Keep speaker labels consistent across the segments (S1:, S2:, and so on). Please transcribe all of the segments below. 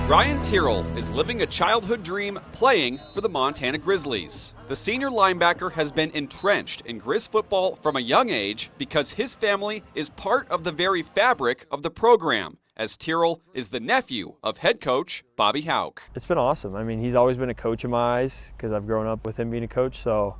S1: Ryan Tirrell is living a childhood dream playing for the Montana Grizzlies. The senior linebacker has been entrenched in Griz football from a young age because his family is part of the very fabric of the program, as Tirrell is the nephew of head coach Bobby Hauck.
S2: It's been awesome. I mean, he's always been a coach in my eyes because I've grown up with him being a coach, so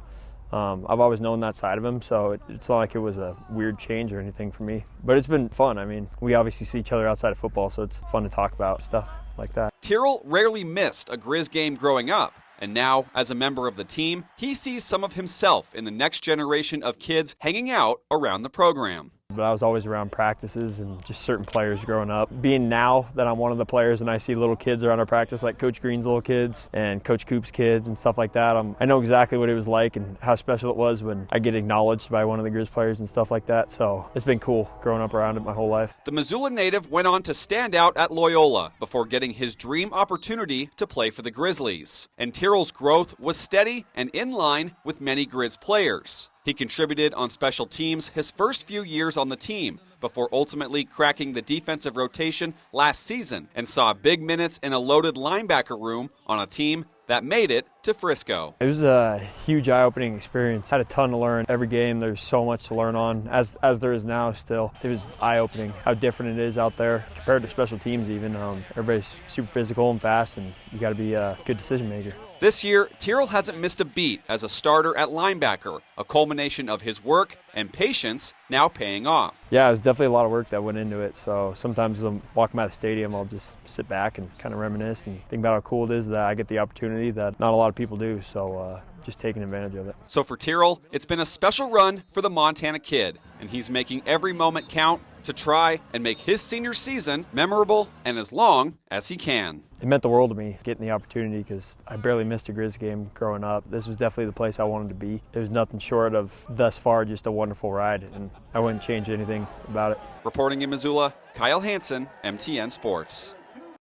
S2: I've always known that side of him, so it's not like it was a weird change or anything for me. But it's been fun. I mean, we obviously see each other outside of football, so it's fun to talk about stuff like that.
S1: Tirrell rarely missed a Griz game growing up, and now, as a member of the team, he sees some of himself in the next generation of kids hanging out around the program.
S2: But I was always around practices and just certain players growing up. Being now that I'm one of the players and I see little kids around our practice, like Coach Green's little kids and Coach Coop's kids and stuff like that, I know exactly what it was like and how special it was when I get acknowledged by one of the Griz players and stuff like that. So it's been cool growing up around it my whole life.
S1: The Missoula native went on to stand out at Loyola before getting his dream opportunity to play for the Grizzlies. And Tirrell's growth was steady and in line with many Griz players. He contributed on special teams his first few years on the team before ultimately cracking the defensive rotation last season and saw big minutes in a loaded linebacker room on a team that made it to Frisco.
S2: It was a huge eye-opening experience. I had a ton to learn. Every game there's so much to learn on, as there is now still. It was eye-opening how different it is out there compared to special teams even. Everybody's super physical and fast, and you got to be a good decision maker.
S1: This year, Tirrell hasn't missed a beat as a starter at linebacker, a culmination of his work and patience now paying off.
S2: Yeah, it was definitely a lot of work that went into it. So sometimes as I'm walking by the stadium, I'll just sit back and kind of reminisce and think about how cool it is that I get the opportunity that not a lot of people do. So just taking advantage of it.
S1: So for Tirrell, it's been a special run for the Montana kid, and he's making every moment count to try and make his senior season memorable and as long as he can.
S2: It meant the world to me getting the opportunity because I barely missed a Griz game growing up. This was definitely the place I wanted to be. It was nothing short of, thus far, just a wonderful ride, and I wouldn't change anything about it.
S1: Reporting in Missoula, Kyle Hansen, MTN Sports.